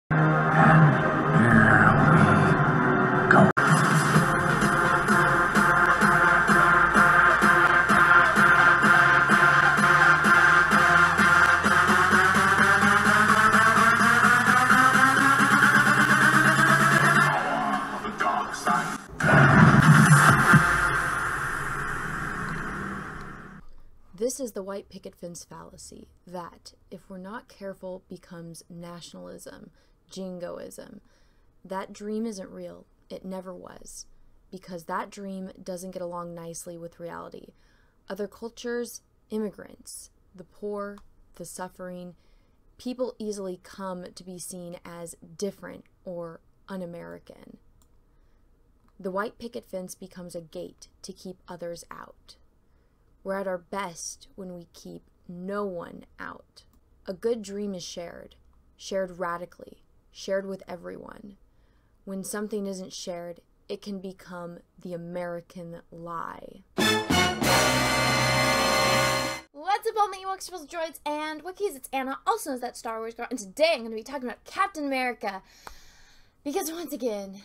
This is the white picket fence fallacy that, if we're not careful, becomes nationalism, jingoism. That dream isn't real. It never was. Because that dream doesn't get along nicely with reality. Other cultures, immigrants, the poor, the suffering, people easily come to be seen as different or un-American. The white picket fence becomes a gate to keep others out. We're at our best when we keep no one out. A good dream is shared radically, shared with everyone. When something isn't shared, it can become the American lie. What's up, all my Ewoks, Trolls, Droids, and Wookiees? It's Anna, also known as that Star Wars girl, and today I'm going to be talking about Captain America. Because once again,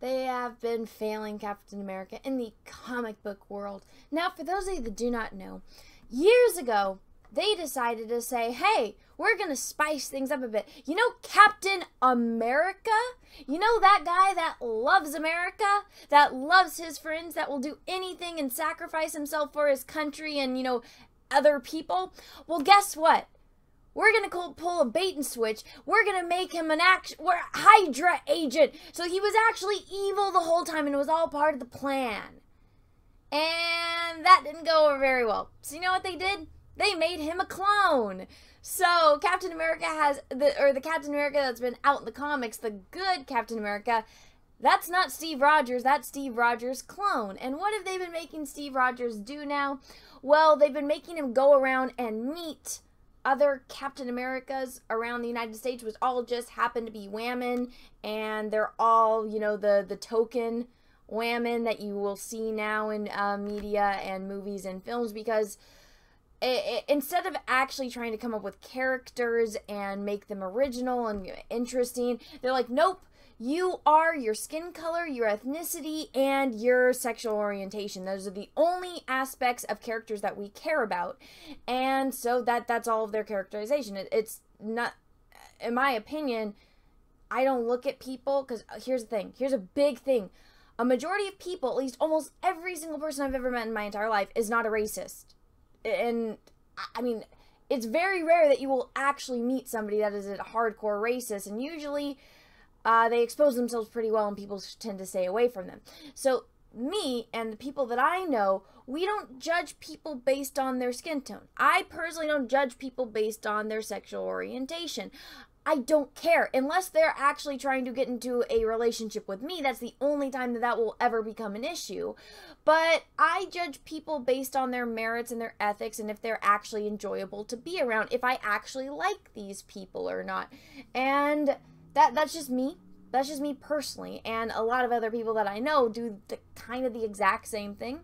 they have been failing Captain America in the comic book world. Now, for those of you that do not know, years ago, they decided to say, hey, we're going to spice things up a bit. You know Captain America? You know that guy that loves America? That loves his friends? That will do anything and sacrifice himself for his country and, you know, other people? Well, guess what? We're going to pull a bait and switch. We're going to make him an Hydra agent. So he was actually evil the whole time, and it was all part of the plan. And that didn't go over very well. So you know what they did? They made him a clone. So Captain America has, the Captain America that's been out in the comics, the good Captain America, that's not Steve Rogers, that's Steve Rogers' clone. And what have they been making Steve Rogers do now? Well, they've been making him go around and meet other Captain Americas around the United States, which all just happen to be women, and they're all, you know, the token women that you will see now in media and movies and films, because instead of actually trying to come up with characters and make them original and interesting, they're like, nope, you are your skin color, your ethnicity, and your sexual orientation. Those are the only aspects of characters that we care about. And so that's all of their characterization. It's not, in my opinion, I don't look at people, because here's the thing. Here's a big thing. A majority of people, at least almost every single person I've ever met in my entire life, is not a racist. And, I mean, it's very rare that you will actually meet somebody that is a hardcore racist, and usually they expose themselves pretty well, and people tend to stay away from them. So me and the people that I know, we don't judge people based on their skin tone. I personally don't judge people based on their sexual orientation. I don't care. Unless they're actually trying to get into a relationship with me, that's the only time that will ever become an issue. But I judge people based on their merits and their ethics, and if they're actually enjoyable to be around, if I actually like these people or not. And that's just me. That's just me personally. And a lot of other people that I know do kind of the exact same thing.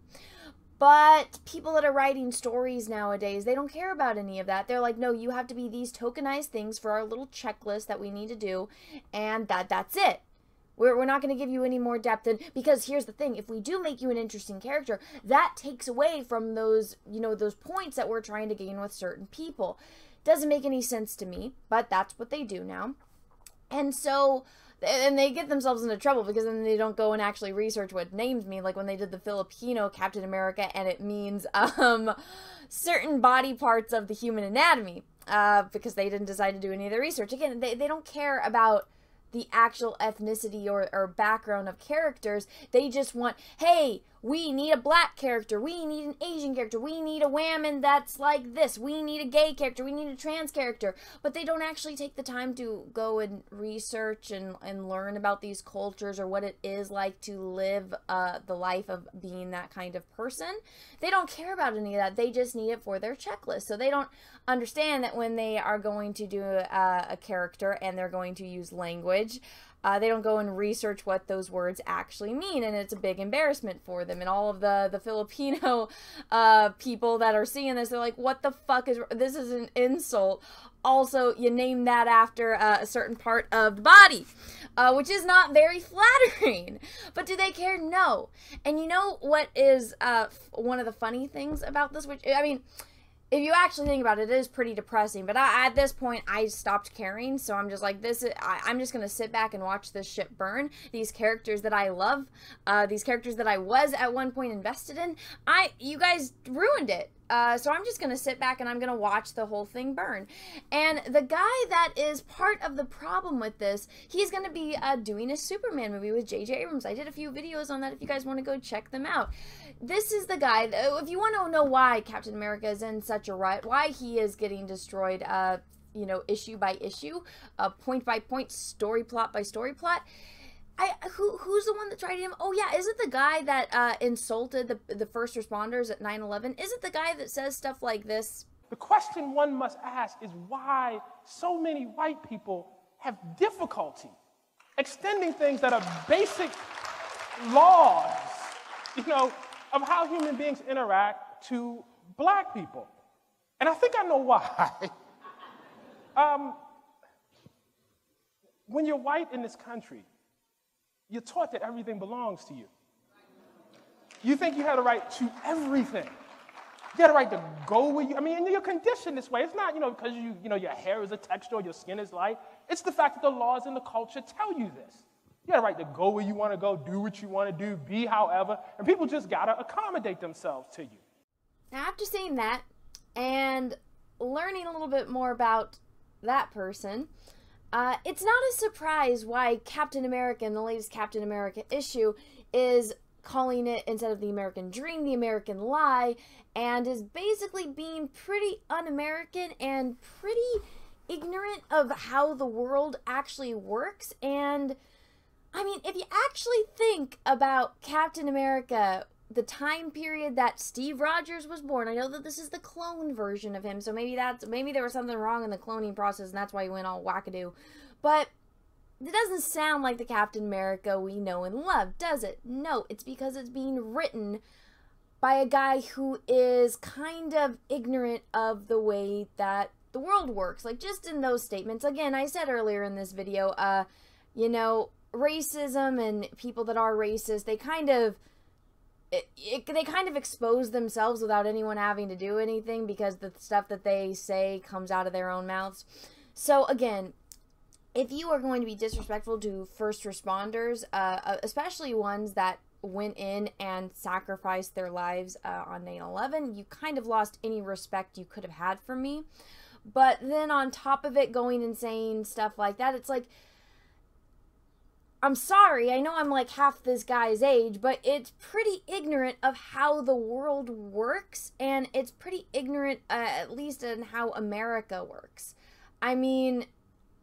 But people that are writing stories nowadays, they don't care about any of that. They're like, no, you have to be these tokenized things for our little checklist that we need to do, and that's it. We're not going to give you any more depth. Because here's the thing, if we do make you an interesting character, that takes away from those, you know, those points that we're trying to gain with certain people. Doesn't make any sense to me, but that's what they do now. And so, and they get themselves into trouble because then they don't go and actually research what names mean, like when they did the Filipino Captain America, and it means certain body parts of the human anatomy, because they didn't decide to do any of the research. Again, they don't care about the actual ethnicity or background of characters. They just want, hey, we need a black character, we need an Asian character, we need a woman that's like this, we need a gay character, we need a trans character. But they don't actually take the time to go and research and learn about these cultures or what it is like to live the life of being that kind of person. They don't care about any of that. They just need it for their checklist. So they don't understand that when they are going to do a character and they're going to use language, they don't go and research what those words actually mean, and it's a big embarrassment for them. And all of the Filipino people that are seeing this, they're like, what the fuck is this? Is an insult. also you name that after a certain part of the body, which is not very flattering. But do they care? No. And you know what is one of the funny things about this, which, I mean, if you actually think about it, it is pretty depressing. But at this point, I stopped caring. So I'm just like, I'm just going to sit back and watch this shit burn. These characters that I love, these characters that I was at one point invested in, you guys ruined it. So I'm just going to sit back and I'm going to watch the whole thing burn. And the guy that is part of the problem with this, he's going to be doing a Superman movie with J.J. Abrams. I did a few videos on that if you guys want to go check them out. This is the guy, if you want to know why Captain America is in such a rut, why he is getting destroyed, you know, issue by issue, point by point, story plot by story plot. Who's the one that tried him? Oh yeah, is it the guy that insulted the first responders at 9/11? Is it the guy that says stuff like this? The question one must ask is why so many white people have difficulty extending things that are basic laws, you know, of how human beings interact to black people. And I think I know why. When you're white in this country, you're taught that everything belongs to you. You think you have a right to everything. You have a right to go where you, I mean, and you're conditioned this way. It's not, you know, because you know, your hair is a texture or your skin is light. It's the fact that the laws and the culture tell you this. You have a right to go where you want to go, do what you want to do, be however, and people just got to accommodate themselves to you. Now, after seeing that and learning a little bit more about that person, it's not a surprise why Captain America in the latest Captain America issue is calling it, instead of the American dream, the American lie, and is basically being pretty un-American and pretty ignorant of how the world actually works. And I mean, if you actually think about Captain America, the time period that Steve Rogers was born, I know that this is the clone version of him, so maybe there was something wrong in the cloning process and that's why he went all wackadoo. But it doesn't sound like the Captain America we know and love, does it? No, it's because it's being written by a guy who is kind of ignorant of the way that the world works. Like, just in those statements, again, I said earlier in this video, you know, racism and people that are racist, they kind of expose themselves without anyone having to do anything, because the stuff that they say comes out of their own mouths. So again, if you are going to be disrespectful to first responders, especially ones that went in and sacrificed their lives on 9/11, you kind of lost any respect you could have had for me. But then on top of it, going and saying stuff like that, it's like, I'm sorry, I know I'm like half this guy's age, but it's pretty ignorant of how the world works, and it's pretty ignorant, at least in how America works. I mean,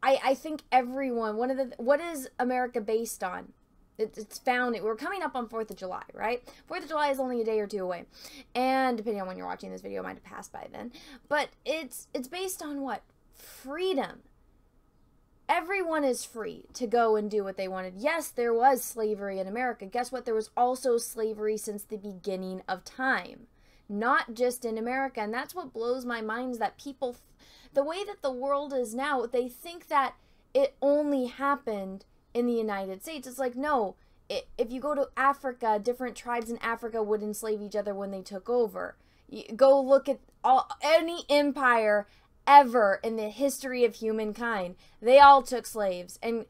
I think everyone, what is America based on? It's found, we're coming up on 4th of July, right? 4th of July is only a day or two away. And depending on when you're watching this video, it might have passed by then. But it's based on what? Freedom. Everyone is free to go and do what they wanted. Yes, there was slavery in America. Guess what? There was also slavery since the beginning of time. Not just in America. And that's what blows my mind, is that people, the way that the world is now, they think that it only happened in the United States. It's like, no. If you go to Africa, different tribes in Africa would enslave each other when they took over. Go look at any empire ever in the history of humankind. They all took slaves, and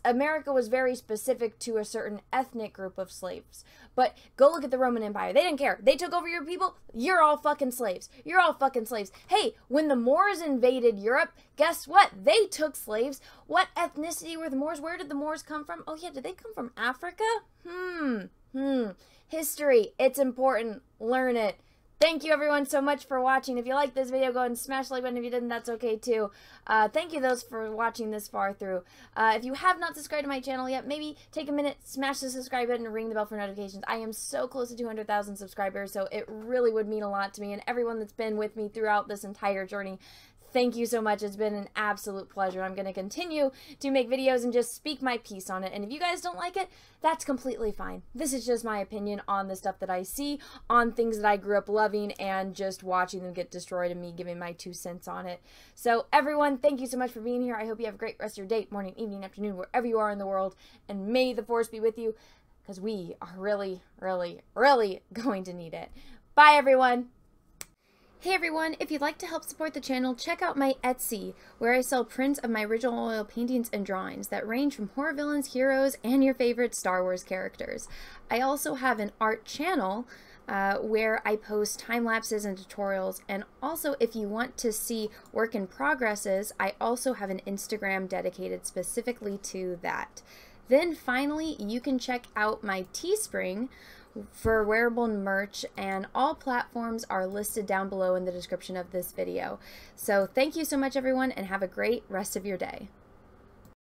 America was very specific to a certain ethnic group of slaves. But go look at the Roman Empire. They didn't care. They took over your people. You're all fucking slaves. You're all fucking slaves. Hey, when the Moors invaded Europe, guess what? They took slaves. What ethnicity were the Moors? Where did the Moors come from? Oh yeah, did they come from Africa? History. It's important. Learn it. Thank you everyone so much for watching. If you liked this video, go ahead and smash the like button. If you didn't, that's okay too. Thank you those for watching this far through. If you have not subscribed to my channel yet, maybe take a minute, smash the subscribe button, and ring the bell for notifications. I am so close to 200,000 subscribers, so it really would mean a lot to me, and everyone that's been with me throughout this entire journey. thank you so much. It's been an absolute pleasure. I'm going to continue to make videos and just speak my piece on it. And if you guys don't like it, that's completely fine. This is just my opinion on the stuff that I see, on things that I grew up loving, and just watching them get destroyed and me giving my 2 cents on it. So everyone, thank you so much for being here. I hope you have a great rest of your day, morning, evening, afternoon, wherever you are in the world. And may the force be with you, because we are really, really, really going to need it. Bye, everyone. Hey everyone, if you'd like to help support the channel, check out my Etsy, where I sell prints of my original oil paintings and drawings that range from horror villains, heroes, and your favorite Star Wars characters. I also have an art channel where I post time lapses and tutorials, and also if you want to see work in progresses, I also have an Instagram dedicated specifically to that. Then finally, you can check out my Teespring for wearable merch, and all platforms are listed down below in the description of this video. So thank you so much everyone, and have a great rest of your day.